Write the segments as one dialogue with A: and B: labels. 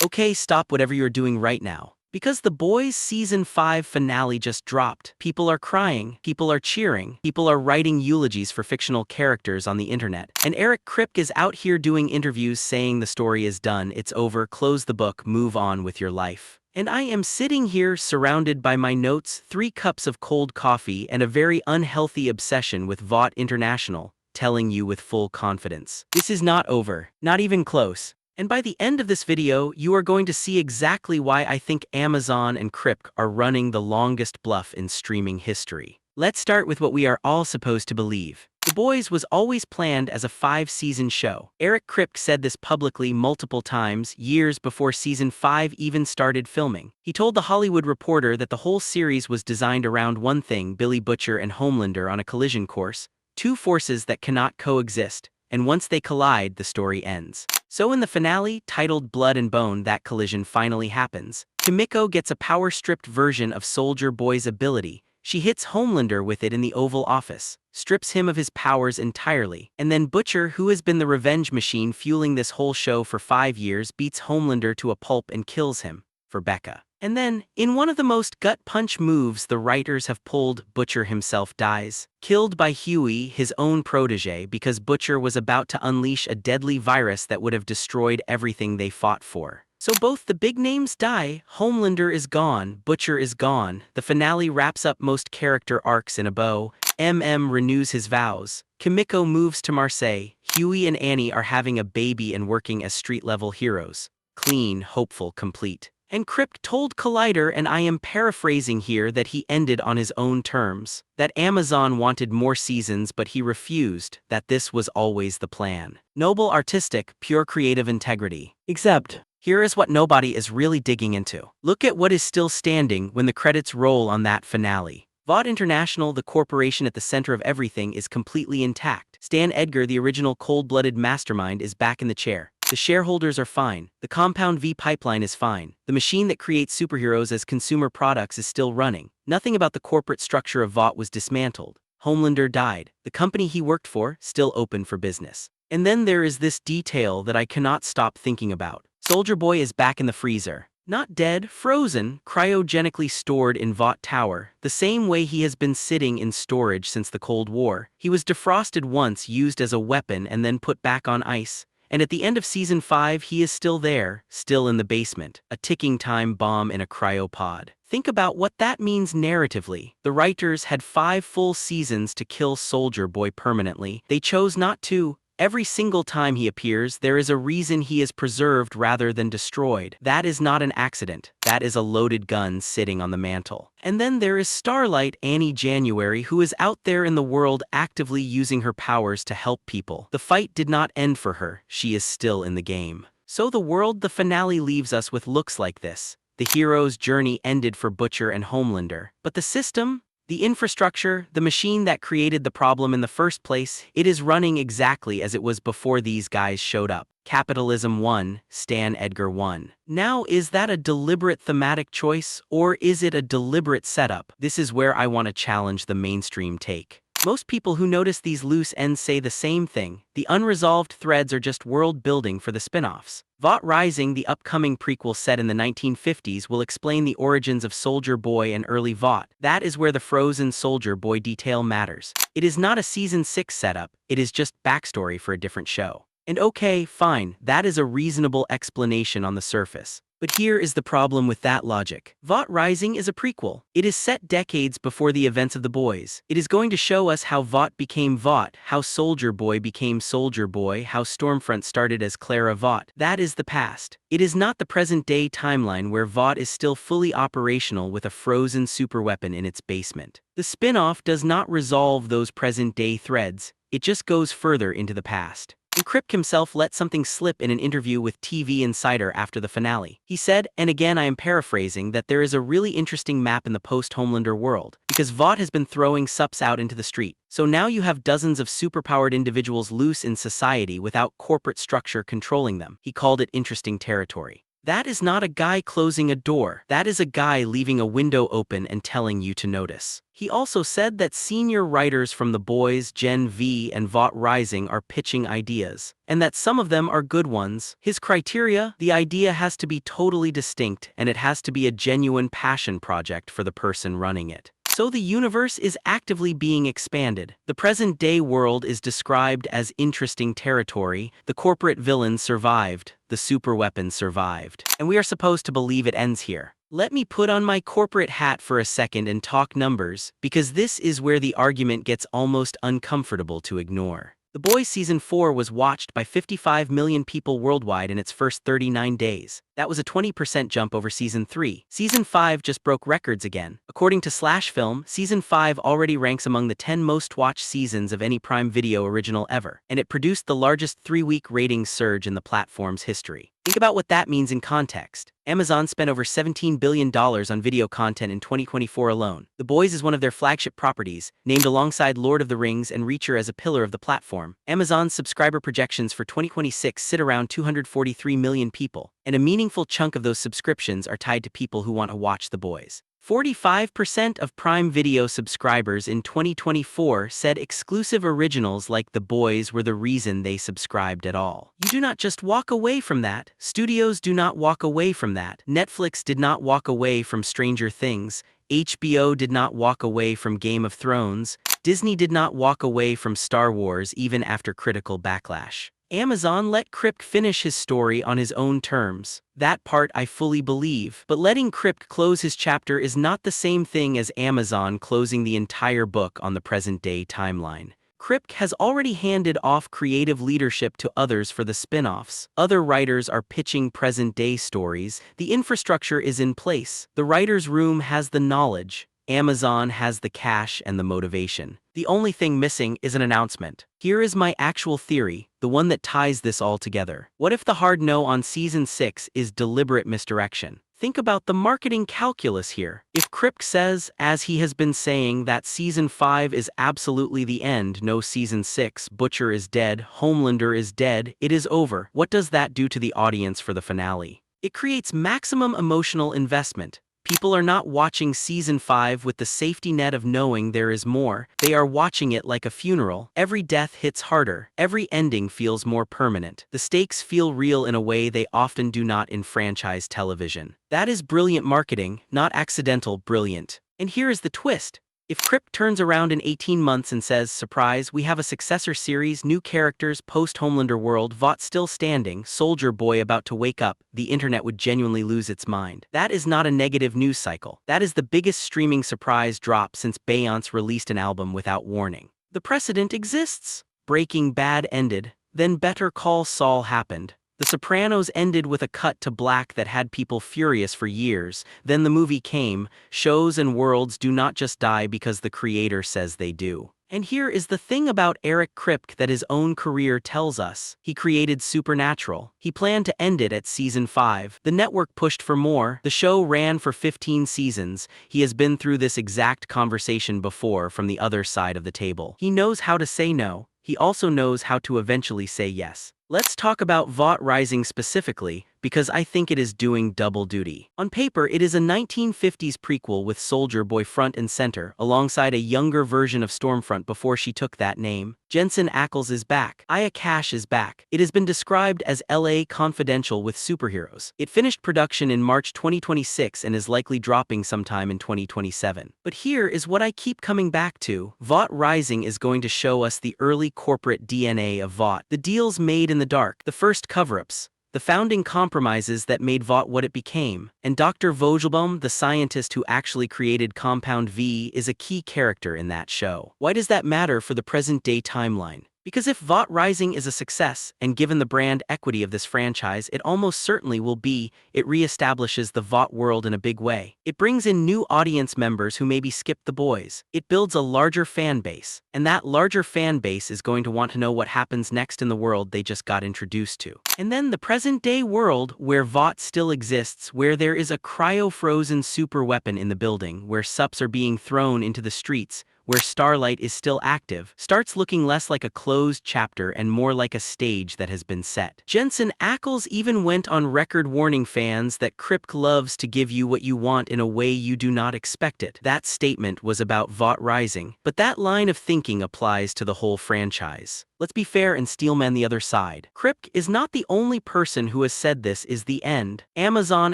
A: Okay, stop whatever you're doing right now. Because The Boys Season 5 finale just dropped. People are crying, people are cheering, people are writing eulogies for fictional characters on the internet. And Eric Kripke is out here doing interviews saying the story is done, it's over, close the book, move on with your life. And I am sitting here surrounded by my notes, 3 cups of cold coffee, and a very unhealthy obsession with Vought International, telling you with full confidence. This is not over, not even close. And by the end of this video, you are going to see exactly why I think Amazon and Kripke are running the longest bluff in streaming history. Let's start with what we are all supposed to believe. The Boys was always planned as a 5-season show. Eric Kripke said this publicly multiple times, years before Season 5 even started filming. He told The Hollywood Reporter that the whole series was designed around one thing: Billy Butcher and Homelander on a collision course, 2 forces that cannot coexist, and once they collide, the story ends. So in the finale, titled Blood and Bone, that collision finally happens. Kimiko gets a power-stripped version of Soldier Boy's ability. She hits Homelander with it in the Oval Office, strips him of his powers entirely, and then Butcher, who has been the revenge machine fueling this whole show for 5 years, beats Homelander to a pulp and kills him, for Becca. And then, in one of the most gut-punch moves the writers have pulled, Butcher himself dies, killed by Huey, his own protege, because Butcher was about to unleash a deadly virus that would have destroyed everything they fought for. So both the big names die, Homelander is gone, Butcher is gone, the finale wraps up most character arcs in a bow, renews his vows, Kimiko moves to Marseille, Huey and Annie are having a baby and working as street-level heroes. Clean, hopeful, complete. And Kripke told Collider, and I am paraphrasing here, that he ended on his own terms, that Amazon wanted more seasons but he refused, that this was always the plan. Noble, artistic, pure creative integrity. Except, here is what nobody is really digging into. Look at what is still standing when the credits roll on that finale. Vought International, the corporation at the center of everything, is completely intact. Stan Edgar, the original cold-blooded mastermind, is back in the chair. The shareholders are fine. The Compound V pipeline is fine. The machine that creates superheroes as consumer products is still running. Nothing about the corporate structure of Vought was dismantled. Homelander died. The company he worked for, still open for business. And then there is this detail that I cannot stop thinking about. Soldier Boy is back in the freezer. Not dead, frozen, cryogenically stored in Vought Tower, the same way he has been sitting in storage since the Cold War. He was defrosted once, used as a weapon, and then put back on ice. And at the end of Season 5, he is still there, still in the basement, a ticking time bomb in a cryopod. Think about what that means narratively. The writers had 5 full seasons to kill Soldier Boy permanently. They chose not to. Every single time he appears, there is a reason he is preserved rather than destroyed. That is not an accident. That is a loaded gun sitting on the mantle. And then there is Starlight, Annie January, who is out there in the world actively using her powers to help people. The fight did not end for her. She is still in the game. So the world the finale leaves us with looks like this. The hero's journey ended for Butcher and Homelander. But the system? The infrastructure, the machine that created the problem in the first place, it is running exactly as it was before these guys showed up. Capitalism won, Stan Edgar won. Now, is that a deliberate thematic choice, or is it a deliberate setup? This is where I want to challenge the mainstream take. Most people who notice these loose ends say the same thing. The unresolved threads are just world building for the spin-offs. Vought Rising, the upcoming prequel set in the 1950s, will explain the origins of Soldier Boy and early Vought. That is where the frozen Soldier Boy detail matters. It is not a Season 6 setup, it is just backstory for a different show. And okay, fine, that is a reasonable explanation on the surface. But here is the problem with that logic. Vought Rising is a prequel. It is set decades before the events of The Boys. It is going to show us how Vought became Vought, how Soldier Boy became Soldier Boy, how Stormfront started as Clara Vought. That is the past. It is not the present-day timeline where Vought is still fully operational with a frozen superweapon in its basement. The spin-off does not resolve those present-day threads, it just goes further into the past. And Kripke himself let something slip in an interview with TV Insider after the finale. He said, and again I am paraphrasing, that there is a really interesting map in the post-Homelander world, because Vought has been throwing sups out into the street. So now you have dozens of superpowered individuals loose in society without corporate structure controlling them. He called it interesting territory. That is not a guy closing a door. That is a guy leaving a window open and telling you to notice. He also said that senior writers from The Boys, Gen V, and Vought Rising are pitching ideas, and that some of them are good ones. His criteria: the idea has to be totally distinct, and it has to be a genuine passion project for the person running it. So the universe is actively being expanded. The present-day world is described as interesting territory. The corporate villains survived. The superweapon survived. And we are supposed to believe it ends here. Let me put on my corporate hat for a second and talk numbers, because this is where the argument gets almost uncomfortable to ignore. The Boys Season 4 was watched by 55 million people worldwide in its first 39 days. That was a 20% jump over Season 3. Season 5 just broke records again. According to Film, Season 5 already ranks among the 10 most-watched seasons of any Prime Video original ever, and it produced the largest 3-week ratings surge in the platform's history. Think about what that means in context. Amazon spent over $17 billion on video content in 2024 alone. The Boys is one of their flagship properties, named alongside Lord of the Rings and Reacher as a pillar of the platform. Amazon's subscriber projections for 2026 sit around 243 million people, and a meaningful chunk of those subscriptions are tied to people who want to watch The Boys. 45% of Prime Video subscribers in 2024 said exclusive originals like The Boys were the reason they subscribed at all. You do not just walk away from that. Studios do not walk away from that. Netflix did not walk away from Stranger Things. HBO did not walk away from Game of Thrones. Disney did not walk away from Star Wars even after critical backlash. Amazon let Kripke finish his story on his own terms. That part I fully believe. But letting Kripke close his chapter is not the same thing as Amazon closing the entire book on the present-day timeline. Kripke has already handed off creative leadership to others for the spin-offs. Other writers are pitching present-day stories. The infrastructure is in place. The writer's room has the knowledge. Amazon has the cash and the motivation. The only thing missing is an announcement. Here is my actual theory, the one that ties this all together. What if the hard no on Season 6 is deliberate misdirection? Think about the marketing calculus here. If Kripke says, as he has been saying, that Season 5 is absolutely the end, no Season 6, Butcher is dead, Homelander is dead, it is over, what does that do to the audience for the finale? It creates maximum emotional investment. People are not watching Season 5 with the safety net of knowing there is more. They are watching it like a funeral. Every death hits harder. Every ending feels more permanent. The stakes feel real in a way they often do not in franchise television. That is brilliant marketing, not accidental brilliant. And here is the twist. If Kripke turns around in 18 months and says, surprise, we have a successor series, new characters, post-Homelander world, Vought still standing, Soldier Boy about to wake up, the internet would genuinely lose its mind. That is not a negative news cycle. That is the biggest streaming surprise drop since Beyonce released an album without warning. The precedent exists. Breaking Bad ended, then Better Call Saul happened. The Sopranos ended with a cut to black that had people furious for years. Then the movie came. Shows and worlds do not just die because the creator says they do. And here is the thing about Eric Kripke that his own career tells us. He created Supernatural. He planned to end it at Season 5. The network pushed for more. The show ran for 15 seasons. He has been through this exact conversation before from the other side of the table. He knows how to say no. He also knows how to eventually say yes. Let's talk about Vought Rising specifically, because I think it is doing double duty. On paper, it is a 1950s prequel with Soldier Boy front and center, alongside a younger version of Stormfront before she took that name. Jensen Ackles is back. Aya Cash is back. It has been described as LA Confidential with superheroes. It finished production in March 2026 and is likely dropping sometime in 2027. But here is what I keep coming back to. Vought Rising is going to show us the early corporate DNA of Vought, the deals made in the dark, the first cover-ups, the founding compromises that made Vought what it became, and Dr. Vogelbaum, the scientist who actually created Compound V, is a key character in that show. Why does that matter for the present-day timeline? Because if Vought Rising is a success, and given the brand equity of this franchise, it almost certainly will be, it reestablishes the Vought world in a big way. It brings in new audience members who maybe skipped The Boys. It builds a larger fan base, and that larger fan base is going to want to know what happens next in the world they just got introduced to. And then the present-day world, where Vought still exists, where there is a cryo-frozen super weapon in the building, where sups are being thrown into the streets, where Starlight is still active, starts looking less like a closed chapter and more like a stage that has been set. Jensen Ackles even went on record warning fans that Kripke loves to give you what you want in a way you do not expect it. That statement was about Vought Rising, but that line of thinking applies to the whole franchise. Let's be fair and steelman the other side. Kripke is not the only person who has said this is the end. Amazon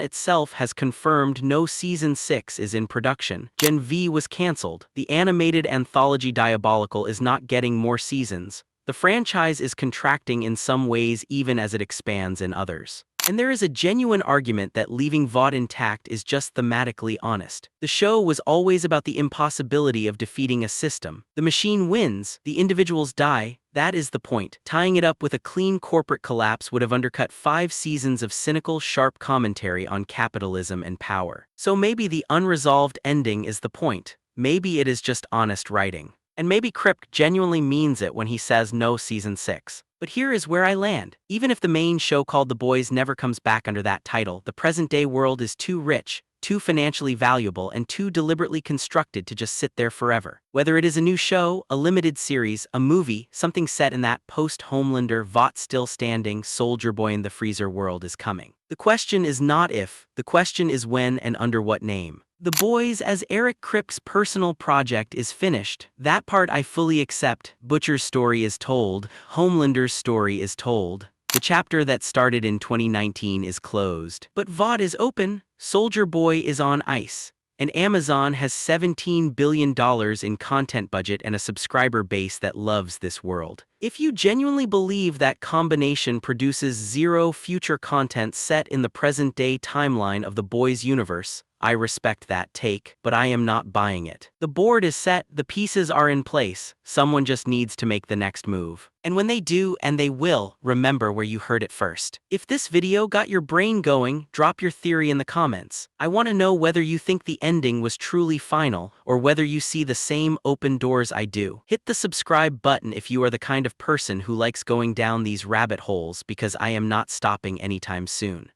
A: itself has confirmed no season 6 is in production. Gen V was cancelled. The animated anthology Diabolical is not getting more seasons. The franchise is contracting in some ways even as it expands in others. And there is a genuine argument that leaving Vought intact is just thematically honest. The show was always about the impossibility of defeating a system. The machine wins, the individuals die. That is the point. Tying it up with a clean corporate collapse would have undercut 5 seasons of cynical, sharp commentary on capitalism and power. So maybe the unresolved ending is the point. Maybe it is just honest writing. And maybe Kripke genuinely means it when he says no season 6. But here is where I land. Even if the main show called The Boys never comes back under that title, the present-day world is too rich, too financially valuable, and too deliberately constructed to just sit there forever. Whether it is a new show, a limited series, a movie, something set in that post-Homelander, Vought still standing, Soldier Boy in the freezer world is coming. The question is not if, the question is when and under what name. The Boys as Eric Kripke's personal project is finished. That part I fully accept. Butcher's story is told. Homelander's story is told. The chapter that started in 2019 is closed. But Vought is open. Soldier Boy is on ice. And Amazon has $17 billion in content budget and a subscriber base that loves this world. If you genuinely believe that combination produces zero future content set in the present-day timeline of the Boys universe, I respect that take, but I am not buying it. The board is set, the pieces are in place, someone just needs to make the next move. And when they do, and they will, remember where you heard it first. If this video got your brain going, drop your theory in the comments. I want to know whether you think the ending was truly final, or whether you see the same open doors I do. Hit the subscribe button if you are the kind of person who likes going down these rabbit holes, because I am not stopping anytime soon.